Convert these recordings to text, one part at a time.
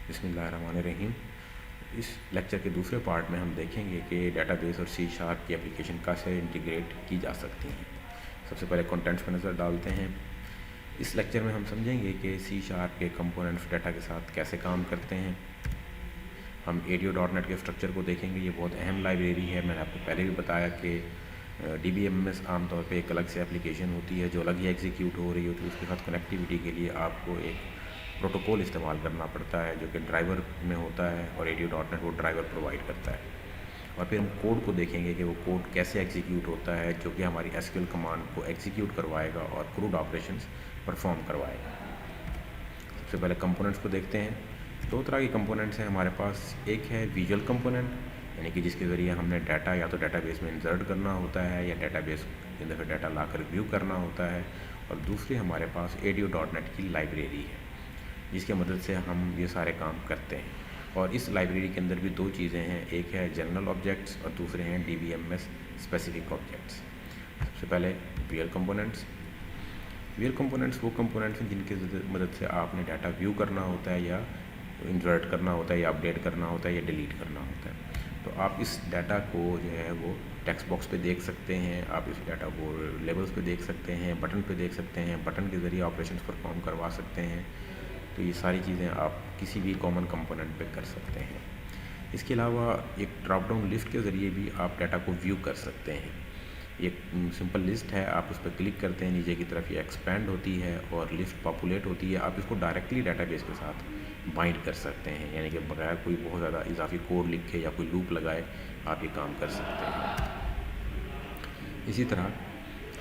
बिस्मिल्लाहिर्रहमानिर्रहीम। इस लेक्चर के दूसरे पार्ट में हम देखेंगे कि डेटाबेस और सी शार्प की एप्लीकेशन कैसे इंटीग्रेट की जा सकती हैं। सबसे पहले कंटेंट्स पर नज़र डालते हैं। इस लेक्चर में हम समझेंगे कि सी शार्प के कंपोनेंट्स डाटा के साथ कैसे काम करते हैं। हम ADO.NET के स्ट्रक्चर को देखेंगे। ये बहुत अहम लाइब्रेरी है। मैंने आपको पहले भी बताया कि DBMS आमतौर पे एक अलग से एप्लीकेशन होती है जो अलग ही एग्जीक्यूट हो रही होती है। उसके साथ कनेक्टिविटी के लिए आपको एक प्रोटोकॉल इस्तेमाल करना पड़ता है जो कि ड्राइवर में होता है और ADO.NET वो ड्राइवर प्रोवाइड करता है। और फिर हम कोड को देखेंगे कि वो कोड कैसे एग्जीक्यूट होता है जो कि हमारी SQL कमांड को एग्जीक्यूट करवाएगा और क्रूड ऑपरेशंस परफॉर्म करवाएगा। सबसे पहले कंपोनेंट्स को देखते हैं। दो तरह के कंपोनेंट्स हैं हमारे पास। एक है विजुअल कंपोनेंट, यानी कि जिसके ज़रिए हमने डाटा या तो डाटाबेस में इंसर्ट करना होता है या डाटाबेस के अंदर डाटा लाकर व्यू करना होता है। और दूसरी हमारे पास ADO.NET की लाइब्रेरी है जिसकी मदद से हम ये सारे काम करते हैं। और इस लाइब्रेरी के अंदर भी दो चीज़ें हैं, एक है जनरल ऑब्जेक्ट्स और दूसरे हैं DBMS स्पेसिफिक ऑब्जेक्ट्स। सबसे पहले विजुअल कंपोनेंट्स। विजुअल कंपोनेंट्स वो कंपोनेंट्स हैं जिनकी मदद से आपने डाटा व्यू करना होता है या इंसर्ट करना होता है या अपडेट करना होता है या डिलीट करना होता है। तो आप इस डाटा को जो है वो टेक्स्ट बॉक्स पे देख सकते हैं, आप इस डाटा को लेबल्स पे देख सकते हैं, बटन पे देख सकते हैं, बटन के ज़रिए ऑपरेशंस परफॉर्म करवा सकते हैं। तो ये सारी चीज़ें आप किसी भी कॉमन कंपोनेंट पे कर सकते हैं। इसके अलावा एक ड्रॉप डाउन लिस्ट के ज़रिए भी आप डाटा को व्यू कर सकते हैं। एक सिंपल लिस्ट है, आप उस पर क्लिक करते हैं, नीचे की तरफ ये एक्सपेंड होती है और लिस्ट पॉपुलेट होती है। आप इसको डायरेक्टली डाटाबेस के साथ बाइंड कर सकते हैं, यानी कि बगैर कोई बहुत ज़्यादा इजाफी कोड लिखे या कोई लूप लगाए आप ये काम कर सकते हैं। इसी तरह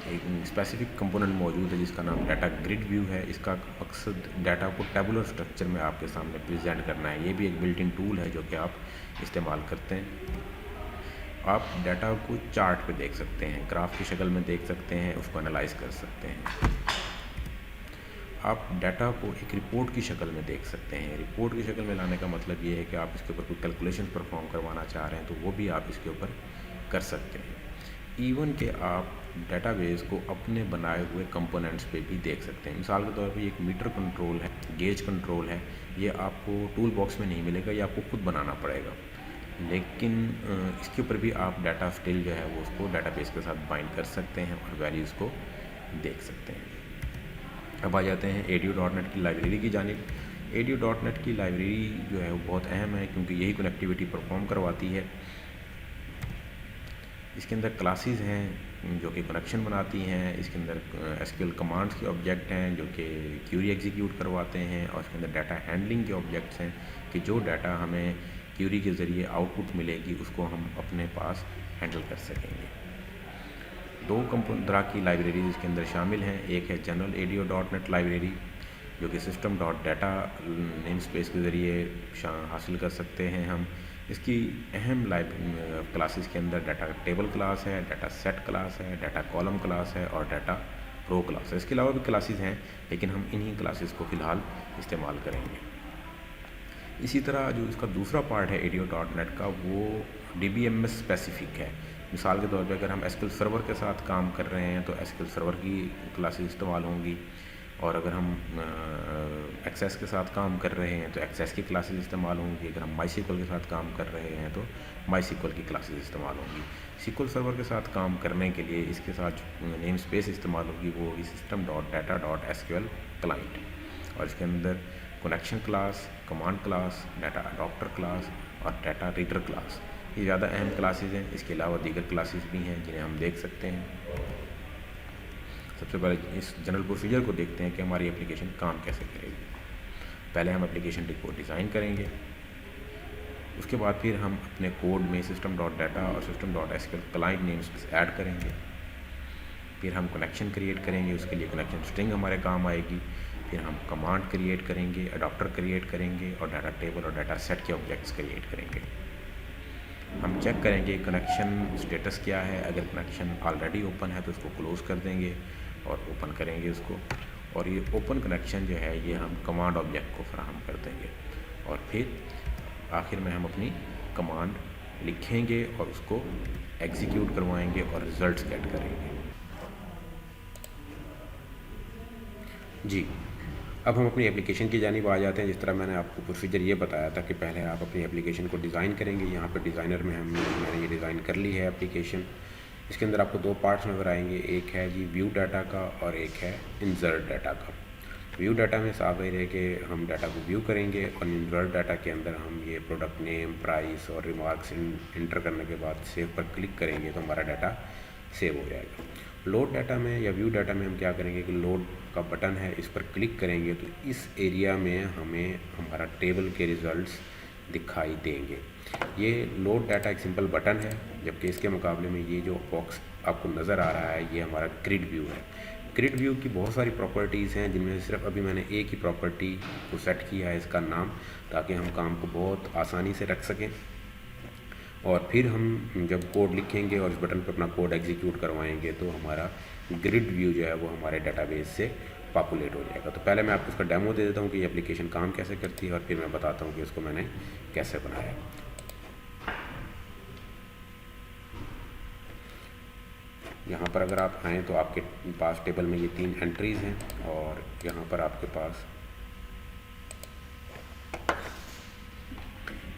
एक स्पेसिफिक कंपोनेंट मौजूद है जिसका नाम डाटा ग्रिड व्यू है। इसका मकसद डाटा को टेबुलर स्ट्रक्चर में आपके सामने प्रेजेंट करना है। ये भी एक बिल्ट इन टूल है जो कि आप इस्तेमाल करते हैं। आप डाटा को चार्ट पे देख सकते हैं, ग्राफ की शक्ल में देख सकते हैं, उसको एनालाइज कर सकते हैं। आप डाटा को एक रिपोर्ट की शक्ल में देख सकते हैं। रिपोर्ट की शक्ल में लाने का मतलब ये है कि आप इसके ऊपर कोई कैलकुलेशन परफॉर्म करवाना चाह रहे हैं तो वो भी आप इसके ऊपर कर सकते हैं। इवन कि आप डाटाबेस को अपने बनाए हुए कंपोनेंट्स पे भी देख सकते हैं। मिसाल के तौर पे एक मीटर कंट्रोल है, गेज कंट्रोल है, ये आपको टूल बॉक्स में नहीं मिलेगा, ये आपको खुद बनाना पड़ेगा। लेकिन इसके ऊपर भी आप डाटा स्टिल जो है वो उसको डाटाबेस के साथ बाइंड कर सकते हैं और वैल्यूज़ को देख सकते हैं। अब आ जाते हैं ADO.NET की लाइब्रेरी की जानिब। ADO.NET की लाइब्रेरी जो है वो बहुत अहम है क्योंकि यही कनेक्टिविटी परफॉर्म करवाती है। इसके अंदर क्लासेस हैं जो कि कनेक्शन बनाती हैं। इसके अंदर SQL कमांड्स के ऑब्जेक्ट हैं जो कि क्यूरी एग्जीक्यूट करवाते हैं। और इसके अंदर डाटा हैंडलिंग के ऑब्जेक्ट्स हैं कि जो डाटा हमें क्यूरी के ज़रिए आउटपुट मिलेगी उसको हम अपने पास हैंडल कर सकेंगे। दो तरह की लाइब्रेरी इसके अंदर शामिल हैं। एक है जनरल ADO.NET लाइब्रेरी जो कि system.data नेम स्पेस के ज़रिए हासिल कर सकते हैं हम। इसकी अहम क्लासेस के अंदर डाटा टेबल क्लास है, डाटा सेट क्लास है, डाटा कॉलम क्लास है और डाटा रो क्लास है। इसके अलावा भी क्लासेस हैं लेकिन हम इन्हीं क्लासेस को फ़िलहाल इस्तेमाल करेंगे। इसी तरह जो इसका दूसरा पार्ट है ADO.NET का वो DBMS स्पेसिफिक है। मिसाल के तौर पे अगर हम SQL सर्वर के साथ काम कर रहे हैं तो SQL सर्वर की क्लासेस इस्तेमाल होंगी, और अगर हम एक्सेस के साथ काम कर रहे हैं तो एक्सेस की क्लासेस इस्तेमाल होंगी। अगर हम MySQL के साथ काम कर रहे हैं तो MySQL की क्लासेस इस्तेमाल होंगी। SQL सर्वर के साथ काम करने के लिए इसके साथ नेम स्पेस इस्तेमाल होगी वो होगी system.data.sql क्लाइंट, और इसके अंदर connection class, command class, data adopter class और डाटा रीडर क्लास, ये ज़्यादा अहम क्लासेस हैं। इसके अलावा दीगर क्लासेस भी हैं जिन्हें हम देख सकते हैं। सबसे पहले इस जनरल प्रोसीजर को देखते हैं कि हमारी एप्लीकेशन काम कैसे करेगी। पहले हम एप्लीकेशन को डिज़ाइन करेंगे, उसके बाद फिर हम अपने कोड में system.data और system.sql क्लाइंट नेम्स ऐड करेंगे। फिर हम कनेक्शन क्रिएट करेंगे, उसके लिए कनेक्शन स्ट्रिंग हमारे काम आएगी। फिर हम कमांड क्रिएट करेंगे, अडॉप्टर क्रिएट करेंगे और डाटा टेबल और डाटा सेट के ऑब्जेक्ट्स क्रिएट करेंगे। हम चेक करेंगे कनेक्शन स्टेटस क्या है। अगर कनेक्शन ऑलरेडी ओपन है तो उसको क्लोज़ कर देंगे और ओपन करेंगे उसको, और ये ओपन कनेक्शन जो है ये हम कमांड ऑब्जेक्ट को फराहम कर देंगे। और फिर आखिर में हम अपनी कमांड लिखेंगे और उसको एग्जीक्यूट करवाएंगे और रिज़ल्ट्स गेट करेंगे। जी, अब हम अपनी एप्लीकेशन की जानिब आ जाते हैं। जिस तरह मैंने आपको प्रोसीजर ये बताया था कि पहले आप अपनी एप्लीकेशन को डिज़ाइन करेंगे। यहाँ पर डिज़ाइनर में मैंने ये डिज़ाइन कर ली है एप्लीकेशन। इसके अंदर आपको दो पार्ट्स नज़र आएंगे, एक है जी व्यू डाटा का और एक है इंसर्ट डाटा का। व्यू डाटा में साफ है कि हम डाटा को व्यू करेंगे और इंसर्ट डाटा के अंदर हम ये प्रोडक्ट नेम, प्राइस और रिमार्क्स इंटर करने के बाद सेव पर क्लिक करेंगे तो हमारा डाटा सेव हो जाएगा। लोड डाटा में या व्यू डाटा में हम क्या करेंगे कि लोड का बटन है, इस पर क्लिक करेंगे तो इस एरिया में हमें हमारा टेबल के रिज़ल्ट्स दिखाई देंगे। ये लोड डाटा एक सिंपल बटन है, जबकि इसके मुकाबले में ये जो बॉक्स आपको नज़र आ रहा है ये हमारा ग्रिड व्यू है। ग्रिड व्यू की बहुत सारी प्रॉपर्टीज़ हैं, जिनमें से सिर्फ अभी मैंने एक ही प्रॉपर्टी को सेट किया है, इसका नाम, ताकि हम काम को बहुत आसानी से रख सकें। और फिर हम जब कोड लिखेंगे और इस बटन पर अपना कोड एग्जीक्यूट करवाएंगे तो हमारा ग्रिड व्यू जो है वो हमारे डेटाबेस से पॉपुलेट हो जाएगा। तो पहले मैं आपको इसका डेमो दे देता हूँ कि ये एप्लीकेशन काम कैसे करती है और फिर मैं बताता हूँ कि इसको मैंने कैसे बनाया। यहाँ पर अगर आप आएँ तो आपके पास टेबल में ये 3 एंट्रीज़ हैं और यहाँ पर आपके पास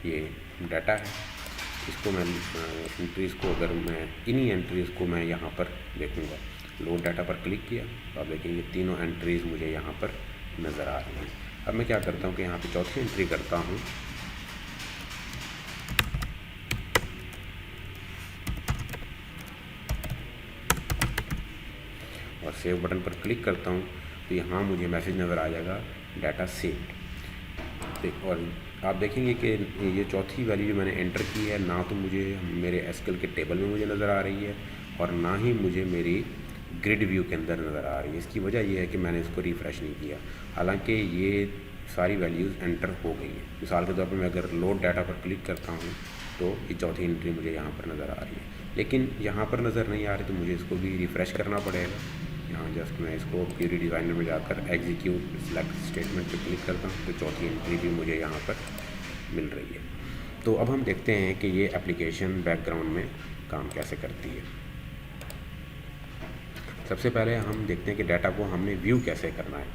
ये डाटा है। इसको मैं एंट्रीज़ को अगर मैं इन्हीं एंट्रीज़ को मैं यहाँ पर देखूँगा, लोड डाटा पर क्लिक किया तो आप देखेंगे तीनों एंट्रीज़ मुझे यहाँ पर नज़र आ रही हैं। अब मैं क्या करता हूँ कि यहाँ पे चौथी एंट्री करता हूँ और सेव बटन पर क्लिक करता हूँ तो यहाँ मुझे मैसेज नज़र आ जाएगा डाटा सेव्ड। और आप देखेंगे कि ये चौथी वैल्यू जो मैंने एंटर की है ना तो मुझे मेरे एसक्यूएल के टेबल में मुझे नज़र आ रही है और ना ही मुझे मेरी ग्रिड व्यू के अंदर नज़र आ रही है। इसकी वजह ये है कि मैंने इसको रिफ़्रेश नहीं किया, हालांकि ये सारी वैल्यूज़ एंटर हो गई हैं। मिसाल के तौर पर मैं अगर लोड डाटा पर क्लिक करता हूँ तो ये चौथी एंट्री मुझे यहाँ पर नज़र आ रही है, लेकिन यहाँ पर नज़र नहीं आ रही तो मुझे इसको भी रिफ़्रेश करना पड़ेगा। यहाँ जस्ट मैं इसको क्वेरी डिज़ाइनर में जाकर एग्जीक्यूट सेलेक्ट स्टेटमेंट पे क्लिक करता हूँ तो चौथी एंट्री भी मुझे यहाँ पर मिल रही है। तो अब हम देखते हैं कि ये एप्लीकेशन बैकग्राउंड में काम कैसे करती है। सबसे पहले हम देखते हैं कि डाटा को हमने व्यू कैसे करना है,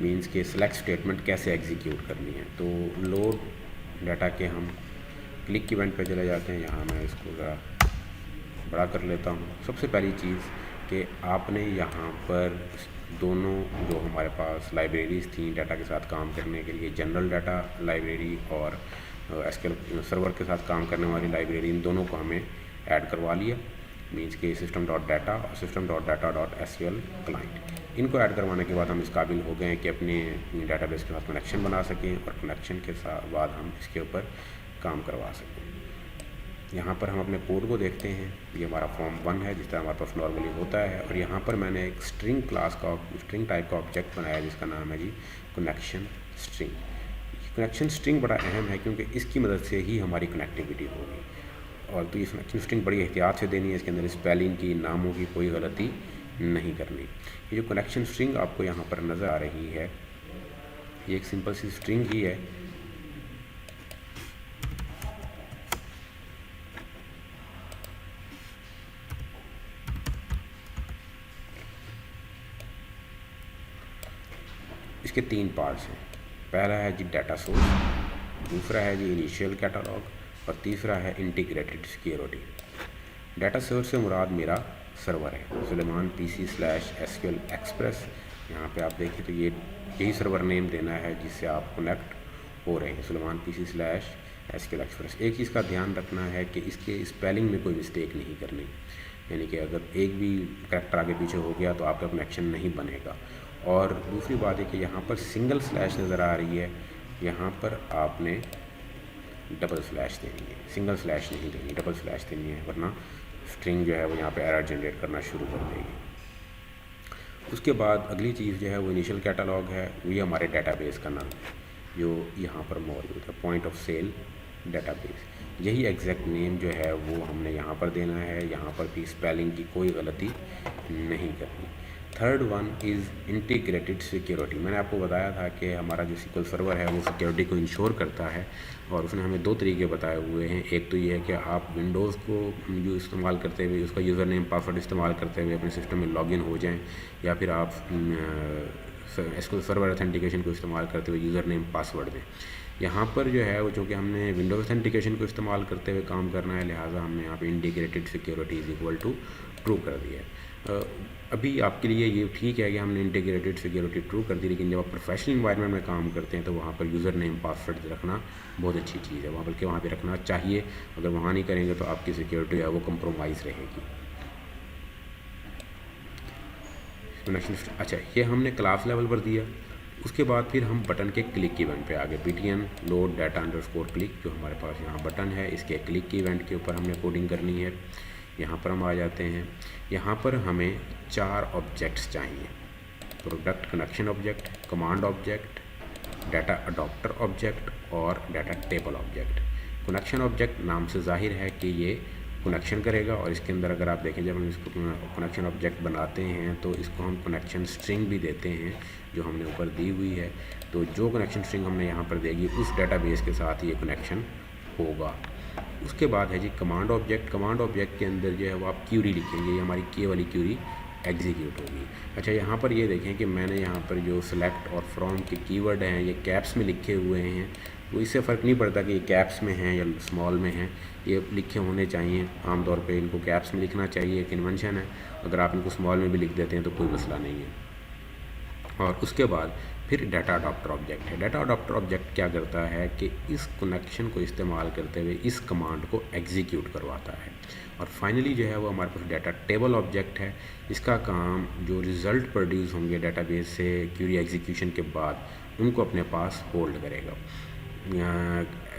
मींस के सेलेक्ट स्टेटमेंट कैसे एग्जीक्यूट करनी है। तो लोड डाटा के हम क्लिक की इवेंट पे चले जाते हैं। यहाँ मैं इसको ज़रा बड़ा कर लेता हूँ। सबसे पहली चीज़ कि आपने यहाँ पर दोनों जो हमारे पास लाइब्रेरीज़ थी डाटा के साथ काम करने के लिए, जनरल डाटा लाइब्रेरी और एसक्यूएल सर्वर के साथ काम करने वाली लाइब्रेरी, इन दोनों को हमें ऐड करवा लिया। मीन्स के सिस्टम डॉट डाटा और system dot data dot SQL client, इनको ऐड करवाने के बाद हम इस काबिल हो गए हैं कि अपने डाटाबेस के साथ कनेक्शन बना सकें और कनेक्शन के साथ बाद हम इसके ऊपर काम करवा सकें। यहाँ पर हम अपने कोड को देखते हैं। ये हमारा फॉर्म 1 है जिस तरह हमारे पास नॉर्मली होता है, और यहाँ पर मैंने एक स्ट्रिंग क्लास का स्ट्रिंग टाइप का ऑब्जेक्ट बनाया जिसका नाम है G connection string. Connection string बड़ा अहम है क्योंकि इसकी मदद से ही हमारी कनेक्टिविटी होगी। और तो ये कनेक्शन स्ट्रिंग बड़ी एहतियात से देनी है, इसके अंदर स्पेलिंग की, नामों की कोई गलती नहीं करनी। ये जो कनेक्शन स्ट्रिंग आपको यहाँ पर नज़र आ रही है ये एक सिंपल सी स्ट्रिंग ही है। इसके 3 पार्ट्स हैं। पहला है जी डाटा सोर्स, दूसरा है जी इनिशियल कैटलॉग और तीसरा है इंटीग्रेटेड सिक्योरिटी। डाटा सोर्स से मुराद मेरा सर्वर है, सुलेमान PC/SQL एक्सप्रेस। यहाँ पे आप देखें तो ये यही सर्वर नेम देना है जिससे आप कनेक्ट हो रहे हैं, सुलेमान PC/SQL एक्सप्रेस। एक चीज़ का ध्यान रखना है कि इसके स्पेलिंग में कोई मिस्टेक नहीं करनी, यानी कि अगर एक भी करैक्टर आगे पीछे हो गया तो आपका कनेक्शन नहीं बनेगा। और दूसरी बात है कि यहाँ पर सिंगल स्लैश नज़र आ रही है, यहाँ पर आपने डबल स्लैश देनी है, सिंगल स्लैश नहीं देनी, डबल स्लैश देनी है, वरना स्ट्रिंग जो है वो यहाँ पे एरर जनरेट करना शुरू कर देगी। उसके बाद अगली चीज़ जो है वो इनिशियल कैटलॉग है, ये हमारे डाटाबेस का नाम है जो यहाँ पर मौजूद है, पॉइंट ऑफ सेल डाटाबेस। यही एग्जैक्ट नेम जो है वो हमने यहाँ पर देना है, यहाँ पर भी स्पेलिंग की कोई गलती नहीं करनी। Third one is integrated security. मैंने आपको बताया था कि हमारा जो SQL सर्वर है वो सिक्योरिटी को इंश्योर करता है, और उसने हमें 2 तरीके बताए हुए हैं। एक तो ये है कि आप विंडोज़ को जो इस्तेमाल करते हुए उसका यूज़र नेम पासवर्ड इस्तेमाल करते हुए अपने सिस्टम में लॉगिन हो जाएं, या फिर आप एसक्यूएल सर्वर ऑथेंटिकेशन को इस्तेमाल करते हुए यूज़र नेम पासवर्ड दें। यहाँ पर जो है वो चूँकि हमने विंडोज ऑथेंटिकेशन को इस्तेमाल करते हुए काम करना है, लिहाजा हमने यहाँ पे integrated security is equal to true कर दिया है। अभी आपके लिए ये ठीक है कि हमने इंटीग्रेटेड सिक्योरिटी ट्रू कर दी, लेकिन जब आप प्रोफेशनल इन्वायरमेंट में काम करते हैं तो वहाँ पर यूज़र नेम पासवर्ड रखना बहुत अच्छी चीज़ है, बल्कि वहाँ पे रखना चाहिए। अगर वहाँ नहीं करेंगे तो आपकी सिक्योरिटी है वो कंप्रोमाइज़ रहेगी। कनेक्शन अच्छा, ये हमने क्लास लेवल पर दिया। उसके बाद फिर हम बटन के क्लिक इवेंट पे आ गए। btn load data underscore click, जो हमारे पास यहाँ बटन है, इसके क्लिक इवेंट के ऊपर हमने कोडिंग करनी है। यहाँ पर हम आ जाते हैं। यहाँ पर हमें 4 ऑब्जेक्ट्स चाहिए: product connection object, command object, data adapter object और data table object. Connection object नाम से जाहिर है कि ये कनेक्शन करेगा, और इसके अंदर अगर आप देखें जब हम इसको कनेक्शन ऑब्जेक्ट बनाते हैं तो इसको हम कनेक्शन स्ट्रिंग भी देते हैं जो हमने ऊपर दी हुई है। तो जो कनेक्शन स्ट्रिंग हमने यहाँ पर देगी उस डाटाबेस के साथ ये कनेक्शन होगा। उसके बाद है जी कमांड ऑब्जेक्ट। कमांड ऑब्जेक्ट के अंदर जो है वो आप क्यूरी लिखेंगे, ये हमारी के वाली क्यूरी एग्जीक्यूट होगी। अच्छा, यहाँ पर ये देखें कि मैंने यहाँ पर जो सेलेक्ट और फ्रॉम के कीवर्ड हैं ये कैप्स में लिखे हुए हैं। तो इससे फ़र्क नहीं पड़ता कि ये कैप्स में हैं या स्मॉल में हैं, ये लिखे होने चाहिए। आमतौर पे इनको कैप्स में लिखना चाहिए, एक इन्वेंशन है। अगर आप इनको स्मॉल में भी लिख देते हैं तो कोई मसला नहीं है। और उसके बाद फिर डाटा अडॉप्टर ऑब्जेक्ट है। डाटा अडॉप्टर ऑब्जेक्ट क्या करता है कि इस कनेक्शन को इस्तेमाल करते हुए इस कमांड को एग्जीक्यूट करवाता है। और फाइनली जो है वो हमारे पास डाटा टेबल ऑब्जेक्ट है। इसका काम जो रिज़ल्ट प्रोड्यूस होंगे डाटाबेस से क्यूरी एग्जीक्यूशन के बाद उनको अपने पास होल्ड करेगा।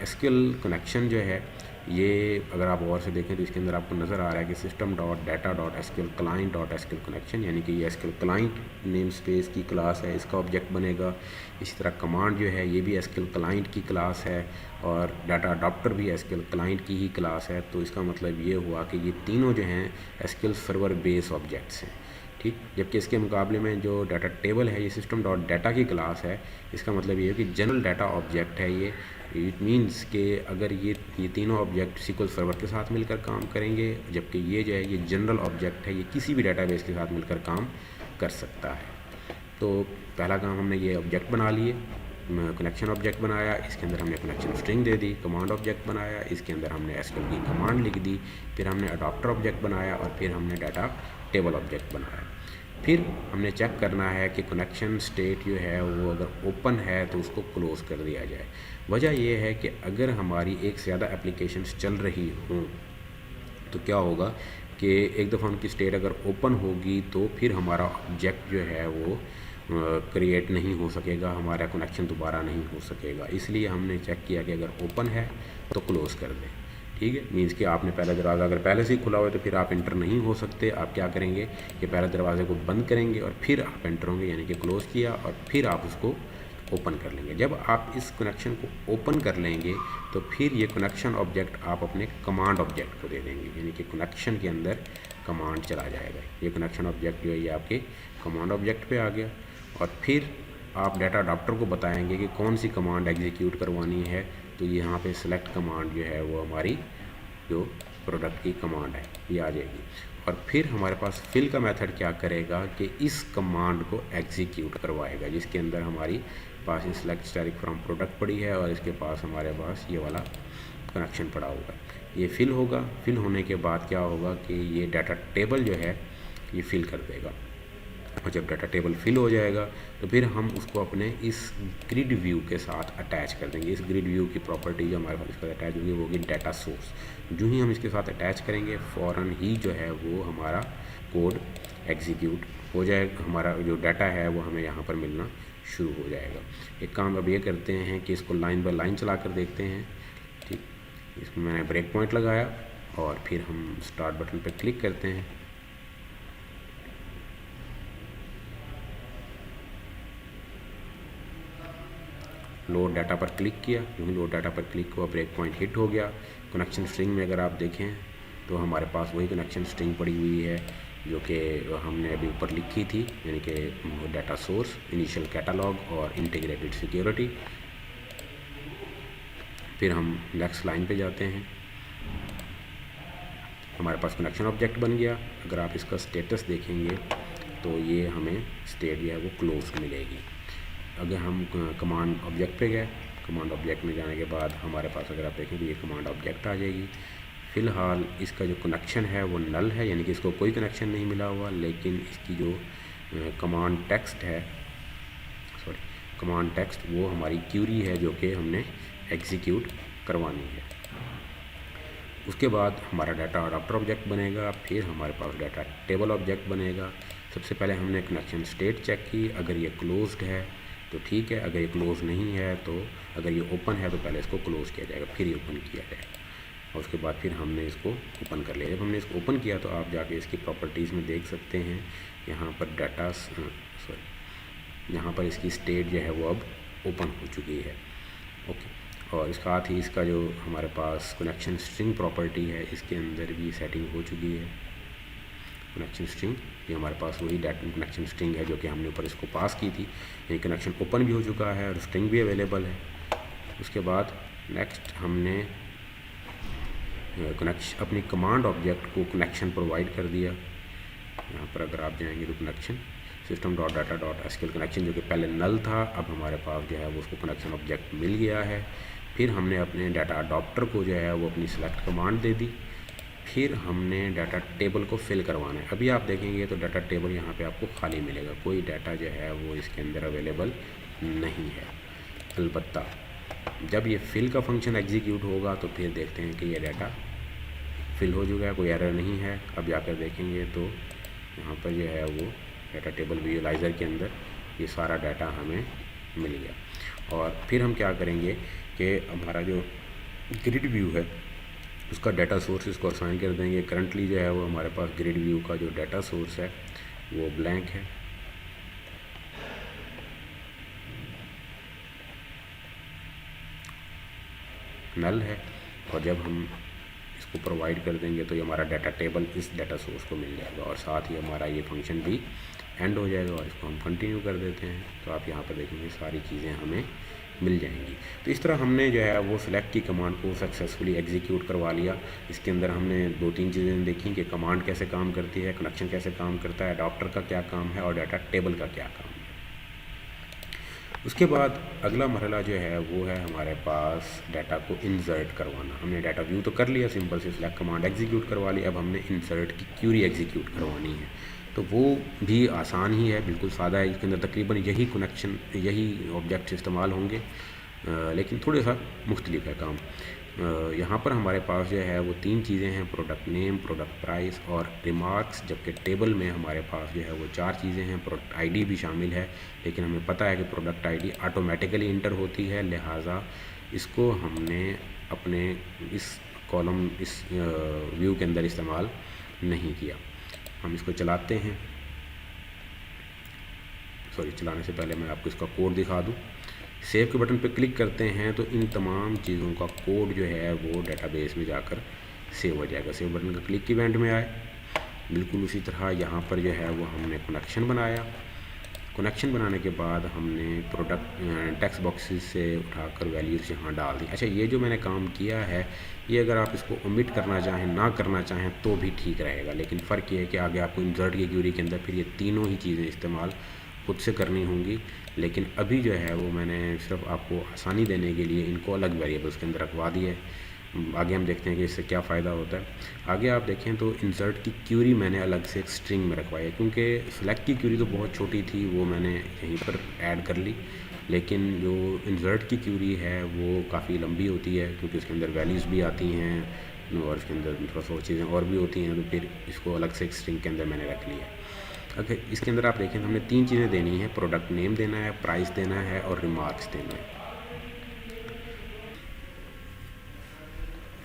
एसक्यूएल कनेक्शन जो है ये अगर आप और से देखें तो इसके अंदर आपको नज़र आ रहा है कि system dot data dot SQL client dot SQL connection, यानी कि ये एसक्यूएल क्लाइंट नेम स्पेस की क्लास है, इसका ऑब्जेक्ट बनेगा। इसी तरह कमांड जो है ये भी एसक्यूएल क्लाइंट की क्लास है, और डाटा अडॉप्टर भी एसक्यूएल क्लाइंट की ही क्लास है। तो इसका मतलब ये हुआ कि ये तीनों जो हैं एसक्यूएल सर्वर बेस ऑब्जेक्ट्स हैं, ठीक। जबकि इसके मुकाबले में जो डाटा टेबल है ये सिस्टम डॉट डाटा की क्लास है। इसका मतलब ये है कि जनरल डाटा ऑब्जेक्ट है ये। इट मीन्स कि अगर ये तीनों ऑब्जेक्ट SQL सर्वर के साथ मिलकर काम करेंगे, जबकि ये जो है ये जनरल ऑब्जेक्ट है, ये किसी भी डाटाबेस के साथ मिलकर काम कर सकता है। तो पहला काम हमने ये ऑब्जेक्ट बना लिए, कनेक्शन ऑब्जेक्ट बनाया, इसके अंदर हमने कनेक्शन स्ट्रिंग दे दी। कमांड ऑब्जेक्ट बनाया, इसके अंदर हमने एसक्यूएल की कमांड लिख दी। फिर हमने अडॉप्टर ऑब्जेक्ट बनाया, और फिर हमने डाटा टेबल ऑब्जेक्ट बनाया। फिर हमने चेक करना है कि कनेक्शन स्टेट जो है वो अगर ओपन है तो उसको क्लोज़ कर दिया जाए। वजह यह है कि अगर हमारी एक से ज़्यादा एप्लीकेशंस चल रही हों तो क्या होगा कि एक दफ़ा उनकी स्टेट अगर ओपन होगी तो फिर हमारा ऑब्जेक्ट जो है वो क्रिएट नहीं हो सकेगा, हमारा कनेक्शन दोबारा नहीं हो सकेगा। इसलिए हमने चेक किया कि अगर ओपन है तो क्लोज़ कर दें, ठीक है। मीन्स कि आपने पहला दरवाज़ा अगर पहले से ही खुला हुआ है तो फिर आप इंटर नहीं हो सकते। आप क्या करेंगे कि पहले दरवाजे को बंद करेंगे और फिर आप एंटर होंगे, यानी कि क्लोज़ किया और फिर आप उसको ओपन कर लेंगे। जब आप इस कनेक्शन को ओपन कर लेंगे तो फिर ये कनेक्शन ऑब्जेक्ट आप अपने कमांड ऑब्जेक्ट को दे देंगे, यानी कि कनेक्शन के अंदर कमांड चला जाएगा। ये कनेक्शन ऑब्जेक्ट जो है ये आपके कमांड ऑब्जेक्ट पे आ गया, और फिर आप डाटा अडॉप्टर को बताएंगे कि कौन सी कमांड एग्जीक्यूट करवानी है। तो यहाँ पे सेलेक्ट कमांड जो है वो हमारी जो प्रोडक्ट की कमांड है ये आ जाएगी। और फिर हमारे पास फिल का मेथड क्या करेगा कि इस कमांड को एग्जीक्यूट करवाएगा, जिसके अंदर हमारी पास सेलेक्ट स्टैटिक फ्रॉम प्रोडक्ट पड़ी है और इसके पास हमारे पास ये वाला कनेक्शन पड़ा होगा। ये फिल होगा। फिल होने के बाद क्या होगा कि ये डाटा टेबल जो है ये फिल कर देगा, और जब डाटा टेबल फिल हो जाएगा तो फिर हम उसको अपने इस ग्रिड व्यू के साथ अटैच कर देंगे। इस ग्रिड व्यू की प्रॉपर्टी जो हमारे पास इसके साथ अटैच होगी वो होगी डाटा सोर्स। जो ही हम इसके साथ अटैच करेंगे फ़ौरन ही जो है वो हमारा कोड एग्जीक्यूट हो जाएगा, हमारा जो डाटा है वो हमें यहाँ पर मिलना शुरू हो जाएगा। एक काम अब ये करते हैं कि इसको लाइन बाय लाइन चला कर देखते हैं, ठीक। इसमें मैंने ब्रेक पॉइंट लगाया और फिर हम स्टार्ट बटन पर क्लिक करते हैं। लोड डाटा पर क्लिक किया, यूँ लोड डाटा पर क्लिक हुआ, ब्रेक पॉइंट हिट हो गया। कनेक्शन स्ट्रिंग में अगर आप देखें तो हमारे पास वही कनेक्शन स्ट्रिंग पड़ी हुई है जो कि हमने अभी ऊपर लिखी थी, यानी कि डाटा सोर्स, इनिशियल कैटलॉग और इंटीग्रेटेड सिक्योरिटी। फिर हम नेक्स्ट लाइन पे जाते हैं। हमारे पास कनेक्शन ऑब्जेक्ट बन गया। अगर आप इसका स्टेटस देखेंगे तो ये हमें स्टेट जो है वो क्लोज मिलेगी। अगर हम कमांड ऑब्जेक्ट पे गए, कमांड ऑब्जेक्ट में जाने के बाद हमारे पास अगर आप देखें तो ये कमांड ऑब्जेक्ट आ जाएगी। फ़िलहाल इसका जो कनेक्शन है वो नल है, यानी कि इसको कोई कनेक्शन नहीं मिला हुआ, लेकिन इसकी जो कमांड टेक्स्ट है, कमांड टेक्स्ट वो हमारी क्यूरी है जो कि हमने एग्जीक्यूट करवानी है। उसके बाद हमारा डाटा अडॉप्टर ऑब्जेक्ट बनेगा, फिर हमारे पास डाटा टेबल ऑब्जेक्ट बनेगा। सबसे पहले हमने कनेक्शन स्टेट चेक की, अगर ये क्लोज्ड है तो ठीक है, अगर ये क्लोज नहीं है तो अगर ये ओपन है तो पहले इसको क्लोज़ किया जाएगा, फिर ये ओपन किया जाएगा, और उसके बाद फिर हमने इसको ओपन कर लिया। जब हमने इसको ओपन किया तो आप जाके इसकी प्रॉपर्टीज़ में देख सकते हैं, यहाँ पर डाटा यहाँ पर इसकी स्टेट जो है वो अब ओपन हो चुकी है। ओके, और इसके साथ ही इसका जो हमारे पास कनेक्शन स्ट्रिंग प्रॉपर्टी है इसके अंदर भी सेटिंग हो चुकी है। कनेक्शन स्ट्रिंग ये हमारे पास वही डाटा कनेक्शन स्ट्रिंग है जो कि हमने ऊपर इसको पास की थी। ये कनेक्शन ओपन भी हो चुका है और स्ट्रिंग भी अवेलेबल है। उसके बाद नेक्स्ट हमने कनेक्शन अपनी कमांड ऑब्जेक्ट को कनेक्शन प्रोवाइड कर दिया। यहाँ पर अगर आप जाएंगे तो connection system dot data dot SQL connection जो कि पहले नल था, अब हमारे पास जो है वो उसको कनेक्शन ऑब्जेक्ट मिल गया है। फिर हमने अपने डाटा अडॉप्टर को जो है वो अपनी सेलेक्ट कमांड दे दी। फिर हमने डाटा टेबल को फिल करवाना है। अभी आप देखेंगे तो डाटा टेबल यहाँ पे आपको खाली मिलेगा, कोई डाटा जो है वो इसके अंदर अवेलेबल नहीं है। अलबत्ता जब ये फिल का फंक्शन एग्जीक्यूट होगा तो फिर देखते हैं कि ये डाटा फिल हो चुका है, कोई एरर नहीं है। अब जाकर देखेंगे तो यहाँ पर जो है वो डाटा टेबल विजुअलाइज़र के अंदर ये सारा डाटा हमें मिल गया। और फिर हम क्या करेंगे कि हमारा जो ग्रिड व्यू है उसका डाटा सोर्स इसको असाइन कर देंगे। करंटली जो है वो हमारे पास ग्रिड व्यू का जो डाटा सोर्स है वो ब्लैंक है। नल है, और जब हम इसको प्रोवाइड कर देंगे तो ये हमारा डाटा टेबल इस डाटा सोर्स को मिल जाएगा, और साथ ही हमारा ये फंक्शन भी एंड हो जाएगा। और इसको हम कंटिन्यू कर देते हैं तो आप यहाँ पर देखेंगे सारी चीज़ें हमें मिल जाएंगी। तो इस तरह हमने जो है वो सिलेक्ट की कमांड को सक्सेसफुली एग्जीक्यूट करवा लिया। इसके अंदर हमने 2-3 चीज़ें देखी कि कमांड कैसे काम करती है, कनेक्शन कैसे काम करता है, अडॉप्टर का क्या काम है और डाटा टेबल का क्या काम है। उसके बाद अगला मरहला जो है वो है हमारे पास डाटा को इंसर्ट करवाना। हमने डाटा व्यू तो कर लिया, सिंपल से सिलेक्ट कमांड एग्जीक्यूट करवा ली। अब हमने इंसर्ट की क्यूरी एग्जीक्यूट करवानी है, तो वो भी आसान ही है, बिल्कुल सादा है। इसके अंदर तकरीबन यही कनेक्शन यही ऑब्जेक्ट्स इस्तेमाल होंगे, लेकिन थोड़ा सा मुख्तलिफ है काम। यहाँ पर हमारे पास जो है वो 3 चीज़ें हैं, प्रोडक्ट नेम, प्रोडक्ट प्राइस और रिमार्क्स। जबकि टेबल में हमारे पास जो है वो 4 चीज़ें हैं, प्रोडक्ट आईडी भी शामिल है, लेकिन हमें पता है कि प्रोडक्ट आईडी ऑटोमेटिकली इंटर होती है, लिहाजा इसको हमने अपने इस कॉलम इस व्यू के अंदर इस्तेमाल नहीं किया। हम इसको चलाते हैं। चलाने से पहले मैं आपको इसका कोड दिखा दूं। सेव के बटन पर क्लिक करते हैं तो इन तमाम चीज़ों का कोड जो है वो डेटाबेस में जाकर सेव हो जाएगा। सेव बटन का क्लिक इवेंट में आए, बिल्कुल उसी तरह यहाँ पर जो है वो हमने कनेक्शन बनाया। कनेक्शन बनाने के बाद हमने प्रोडक्ट टेक्स्ट बॉक्सेस से उठाकर वैल्यूज़ यहाँ डाल दी। अच्छा, ये जो मैंने काम किया है ये अगर आप इसको ओमिट करना चाहें, ना करना चाहें तो भी ठीक रहेगा, लेकिन फ़र्क ये है कि आगे आपको इंसर्ट की क्यूरी के अंदर फिर ये तीनों ही चीज़ें इस्तेमाल खुद से करनी होंगी। लेकिन अभी जो है वो मैंने सिर्फ आपको आसानी देने के लिए इनको अलग वेरिएबल्स के अंदर रखवा दिए। आगे हम देखते हैं कि इससे क्या फ़ायदा होता है। आगे आप देखें तो इंसर्ट की क्यूरी मैंने अलग से एक स्ट्रिंग में रखवाई है, क्योंकि सेलेक्ट की क्यूरी तो बहुत छोटी थी, वो मैंने यहीं पर ऐड कर ली। लेकिन जो इंसर्ट की क्यूरी है वो काफ़ी लंबी होती है, क्योंकि उसके अंदर वैल्यूज़ भी आती हैं और उसके अंदर थोड़ा सा चीज़ें और भी होती हैं, तो फिर इसको अलग से एक स्ट्रिंग के अंदर मैंने रख लिया। अगर इसके अंदर आप देखें तो हमने 3 चीज़ें देनी है, प्रोडक्ट नेम देना है, प्राइस देना है और रिमार्क्स देना है।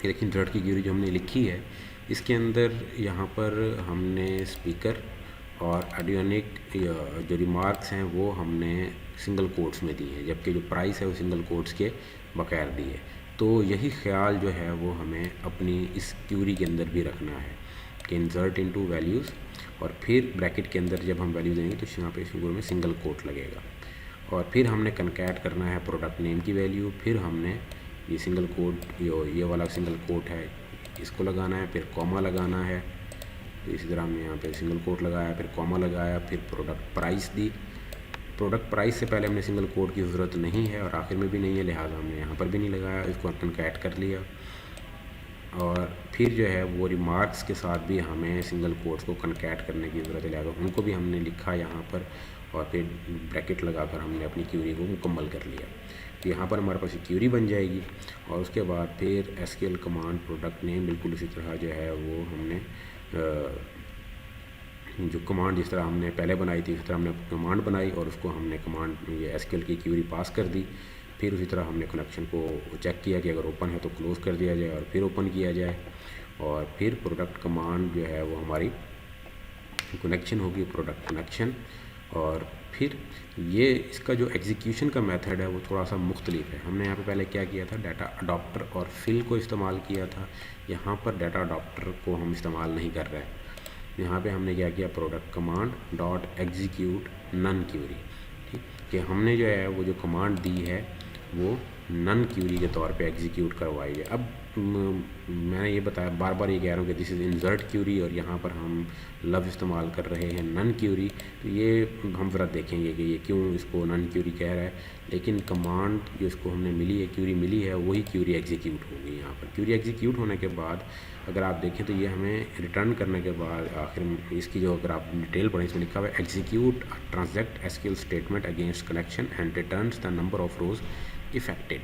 लेकिन इंसर्ट की क्यूरी जो हमने लिखी है इसके अंदर यहाँ पर हमने स्पीकर और ऑडियोनिक जो रिमार्क्स हैं वो हमने सिंगल कोट्स में दी हैं, जबकि जो प्राइस है वो सिंगल कोट्स के बगैर दी है। तो यही ख्याल जो है वो हमें अपनी इस क्यूरी के अंदर भी रखना है कि इंसर्ट इनटू वैल्यूज़, और फिर ब्रैकेट के अंदर जब हम वैल्यू देंगे तो यहाँ पे शुरू में सिंगल कोट लगेगा, और फिर हमने कनकैट करना है प्रोडक्ट नेम की वैल्यू, फिर हमने ये सिंगल कोट ये वाला सिंगल कोट है इसको लगाना है, फिर कॉमा लगाना है, तो इसी तरह हमने यहाँ पे सिंगल कोट लगाया, फिर कॉमा लगाया, फिर प्रोडक्ट प्राइस दी। प्रोडक्ट प्राइस से पहले हमने सिंगल कोट की ज़रूरत नहीं है और आखिर में भी नहीं है, लिहाजा हमने यहाँ पर भी नहीं लगाया, इसको कनकैट कर लिया। और फिर जो है वो रिमार्क्स के साथ भी हमें सिंगल कोट्स को कनकैट करने की ज़रूरत है, लिहाजा उनको भी हमने लिखा यहाँ पर और फिर ब्रैकेट लगाकर हमने अपनी क्यूरी को मुकम्मल कर लिया। तो यहाँ पर हमारे पास एक क्यूरी बन जाएगी और उसके बाद फिर एसक्यूएल कमांड प्रोडक्ट नेम बिल्कुल उसी तरह जो है वो हमने जो कमांड जिस तरह हमने पहले बनाई थी उस तरह हमने कमांड बनाई और उसको हमने कमांड ये एसक्यूएल की क्यूरी पास कर दी। फिर उसी तरह हमने कनेक्शन को चेक किया कि अगर ओपन है तो क्लोज़ कर दिया जाए और फिर ओपन किया जाए और फिर प्रोडक्ट कमांड जो है वो हमारी कनेक्शन होगी, प्रोडक्ट कनेक्शन। और फिर ये इसका जो एग्जीक्यूशन का मेथड है वो थोड़ा सा मुख्तलिफ है। हमने यहाँ पे पहले क्या किया था, डाटा अडॉप्टर और फिल को इस्तेमाल किया था। यहाँ पर डाटा अडॉप्टर को हम इस्तेमाल नहीं कर रहे हैं। यहाँ पे हमने क्या किया, product command dot execute non query, ठीक, कि हमने जो है वो जो कमांड दी है वो नन क्यूरी के तौर पे एग्जीक्यूट करवाई है। अब मैंने ये बताया, बार बार ये कह रहा हूँ कि दिस इज़ इंसर्ट क्यूरी और यहाँ पर हम लफ्ज़ इस्तेमाल कर रहे हैं नन क्यूरी। तो ये हम ज़रा देखेंगे कि ये क्यों इसको नन क्यूरी कह रहा है, लेकिन कमांड जो इसको हमने मिली है, क्यूरी मिली है, वही क्यूरी एग्जीक्यूट होगी। यहाँ पर क्यूरी एग्जीक्यूट होने के बाद अगर आप देखें तो ये हमें रिटर्न करने के बाद आखिर में इसकी जो अगर आप डिटेल पढ़ें इसमें लिखा हुआ है execute transact SQL statement against connection and returns the number of rose affected.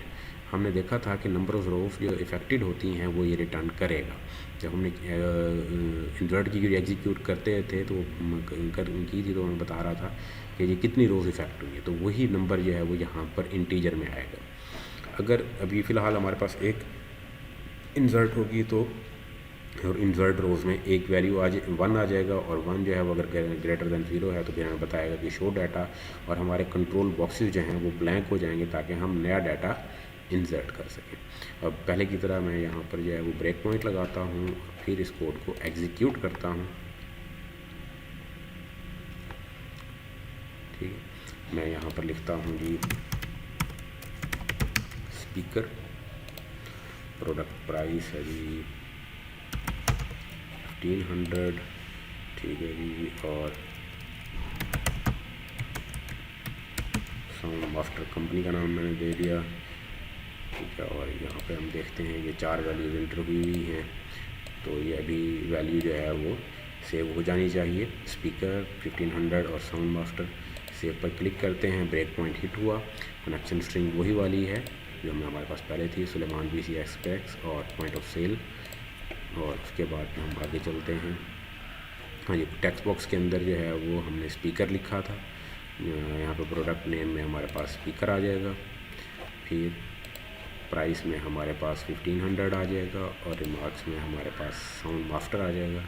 हमने देखा था कि नंबर ऑफ रोज जो इफेक्टेड होती हैं वो ये रिटर्न करेगा। जब हमने इंसर्ट की क्यूरी एग्जीक्यूट करते थे तो की थी तो हमें बता रहा था कि ये कितनी रोज़ इफेक्ट हुई है, तो वही नंबर जो है वो यहाँ पर इंटीजर में आएगा। अगर अभी फ़िलहाल हमारे पास एक इंसर्ट होगी तो और इंसर्ट रोज़ में एक वैल्यू आज 1 आ जाएगा और 1 जो है वो अगर ग्रेटर दैन 0 है तो फिर हमें बताएगा कि शो डाटा, और हमारे कंट्रोल बॉक्सेस जो हैं वो ब्लैंक हो जाएंगे ताकि हम नया डाटा इंसर्ट कर सकें। अब पहले की तरह मैं यहाँ पर जो है वो ब्रेक पॉइंट लगाता हूँ और फिर इस कोड को एग्जीक्यूट करता हूँ। ठीक है, मैं यहाँ पर लिखता हूँ जी स्पीकर, प्रोडक्ट प्राइस है जी 1500, ठीक है जी, और साउंड मास्टर कंपनी का नाम मैंने दे दिया, ठीक है। और यहाँ पे हम देखते हैं ये 4 वैल्यूज इंटर हुई हैं, तो ये अभी वैल्यू जो है वो सेव हो जानी चाहिए। स्पीकर 1500 और साउंड मास्टर, सेव पर क्लिक करते हैं, ब्रेक पॉइंट हिट हुआ, कनेक्शन स्ट्रिंग वही वाली है जो हमें हमारे पास पहले थी, सुलेमान BC एक्सपेक्स और पॉइंट ऑफ सेल। और उसके बाद हम आगे चलते हैं। हाँ जी, टेक्स्ट बॉक्स के अंदर जो है वो हमने स्पीकर लिखा था, यहाँ पे प्रोडक्ट नेम में हमारे पास स्पीकर आ जाएगा, फिर प्राइस में हमारे पास 1500 आ जाएगा और रिमार्क्स में हमारे पास साउंड मास्टर आ जाएगा।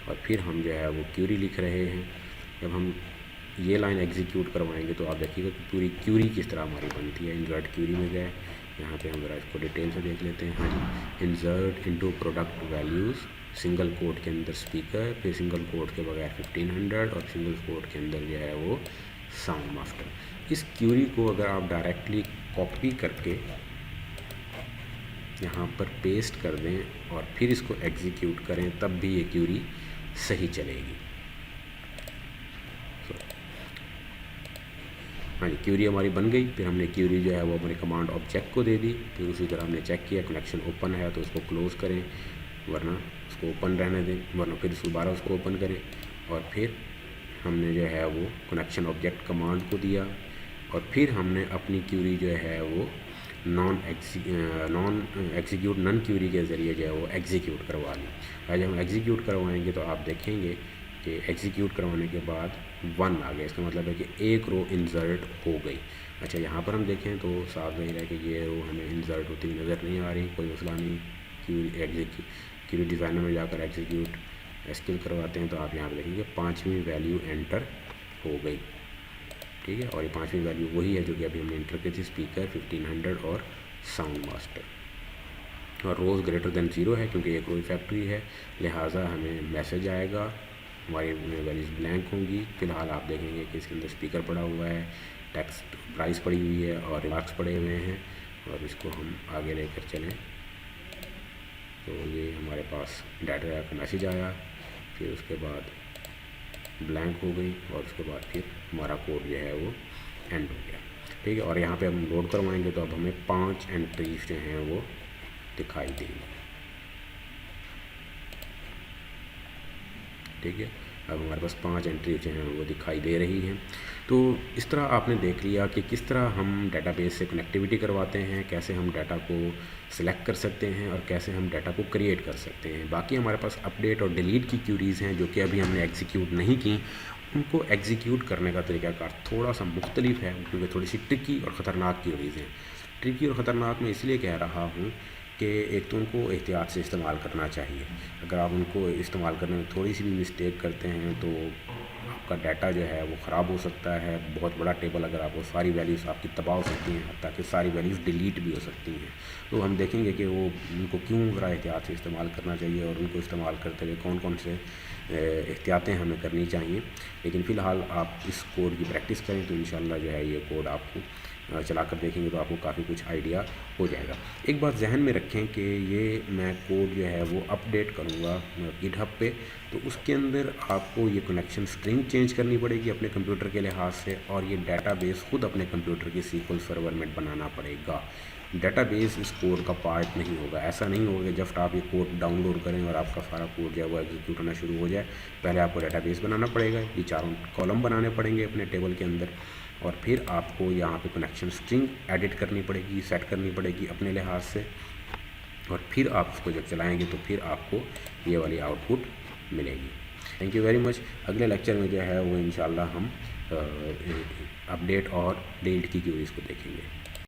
और फिर हम जो है वो क्यूरी लिख रहे हैं। जब हम ये लाइन एग्जीक्यूट करवाएंगे तो आप देखिएगा कि पूरी क्यूरी किस तरह हमारी बनती है। इंसर्ट क्यूरी में गए, यहाँ पे हम ज़रा इसको डिटेल से देख लेते हैं। हाँ जी, insert into product values, single quote के अंदर स्पीकर, फिर सिंगल कोट के बगैर 1500 और सिंगल कोट के अंदर जो है वो साउंड मास्टर। इस क्यूरी को अगर आप डायरेक्टली कॉपी करके यहाँ पर पेस्ट कर दें और फिर इसको एग्जीक्यूट करें तब भी ये क्यूरी सही चलेगी। हाँ जी, क्यूरी हमारी बन गई। फिर हमने क्यूरी जो है वो हमारे कमांड ऑब्जेक्ट को दे दी। फिर उसी तरह हमने चेक किया कनेक्शन ओपन है तो उसको क्लोज़ करें, वरना उसको ओपन रहने दें, वरना फिर दोबारा उसको ओपन करें। और फिर हमने जो है वो कनेक्शन ऑब्जेक्ट कमांड को दिया और फिर हमने अपनी क्यूरी जो है वो नॉन एग्जीक्यूट नन क्यूरी के ज़रिए जो है वो एग्जीक्यूट करवा ली। आज हम एग्जीक्यूट करवाएंगे तो आप देखेंगे कि एग्जीक्यूट करवाने के बाद 1 आ गया, इसका मतलब है कि एक रो इंसर्ट हो गई। अच्छा, यहाँ पर हम देखें तो साफ ज़ाहिर है कि ये रो हमें इंसर्ट होती हुई नज़र नहीं आ रही, कोई मसला नहीं। क्यूरी डिज़ाइनर में जाकर एग्जीक्यूट एसक्यूएल करवाते हैं तो आप यहाँ पर देखेंगे 5वीं वैल्यू एंटर हो गई, ठीक है। और ये 5वीं वैल्यू वही है जो कि अभी हमने इंटर की थी, स्पीकर 1500 और साउंड मास्टर। और रोज़ ग्रेटर दैन 0 है क्योंकि एक रो फैक्ट्री है, लिहाजा हमें मैसेज आएगा, हमारी वैल्यूज़ ब्लैंक होंगी। फ़िलहाल आप देखेंगे कि इसके अंदर स्पीकर पड़ा हुआ है, टेक्स्ट प्राइस पड़ी हुई है और रिमार्क्स पड़े हुए हैं। और इसको हम आगे लेकर चलें तो ये हमारे पास डाटा का मैसेज आया, फिर उसके बाद ब्लैंक हो गई और उसके बाद फिर हमारा कोड जो है वो एंड हो गया। ठीक है, और यहाँ पे हम लोड करवाएंगे तो अब हमें 5 एंट्रीज जो हैं वो दिखाई देंगी। ठीक है, अब हमारे पास 5 एंट्री जो हैं वो दिखाई दे रही हैं। तो इस तरह आपने देख लिया कि किस तरह हम डेटाबेस से कनेक्टिविटी करवाते हैं, कैसे हम डाटा को सिलेक्ट कर सकते हैं और कैसे हम डाटा को क्रिएट कर सकते हैं। बाकी हमारे पास अपडेट और डिलीट की क्यूरीज़ हैं जो कि अभी हमने एग्जीक्यूट नहीं की। उनको एग्जीक्यूट करने का तरीकाकार थोड़ा सा मुख्तलिफ है, क्योंकि थोड़ी सी ट्रिकी और ख़तरनाक क्यूरीज़ हैं। ट्रिकी और ख़तरनाक मैं इसलिए कह रहा हूँ कि एक तो उनको एहतियात से इस्तेमाल करना चाहिए। अगर आप उनको इस्तेमाल करने में थोड़ी सी भी मिस्टेक करते हैं तो आपका डाटा जो है वो ख़राब हो सकता है। बहुत बड़ा टेबल अगर आपको सारी वैल्यूज़ आपकी तबाह हो सकती हैं, हत्ता कि सारी वैल्यूज़ डिलीट भी हो सकती हैं। तो हम देखेंगे कि वो उनको क्यों ज़रा एहतियात से इस्तेमाल करना चाहिए और उनको इस्तेमाल करते हुए कौन कौन से एहतियातें हमें करनी चाहिए। लेकिन फ़िलहाल आप इस कोड की प्रैक्टिस करें तो इंशाल्लाह जो है ये कोड आपको चला कर देखेंगे तो आपको काफ़ी कुछ आइडिया हो जाएगा। एक बात जहन में रखें कि ये मैं कोड जो है वो अपडेट करूँगा गिटहब पे, तो उसके अंदर आपको ये कनेक्शन स्ट्रिंग चेंज करनी पड़ेगी अपने कंप्यूटर के लिहाज से, और ये डाटाबेस खुद अपने कंप्यूटर की SQL सर्वर में बनाना पड़ेगा। डाटाबेस इस कोड का पार्ट नहीं होगा। ऐसा नहीं होगा कि जस्ट आप ये कोड डाउनलोड करें और आपका सारा कोड जो है वो एग्जीक्यूट होना शुरू हो जाए। पहले आपको डाटाबेस बनाना पड़ेगा, ये 4 कॉलम बनाने पड़ेंगे अपने टेबल के अंदर, और फिर आपको यहाँ पे कनेक्शन स्ट्रिंग एडिट करनी पड़ेगी, सेट करनी पड़ेगी अपने लिहाज से, और फिर आप उसको जब चलाएंगे तो फिर आपको ये वाली आउटपुट मिलेगी। Thank you very much. अगले लेक्चर में जो है वो इंशाल्लाह हम अपडेट और डिलीट की क्यूरीज़ को देखेंगे।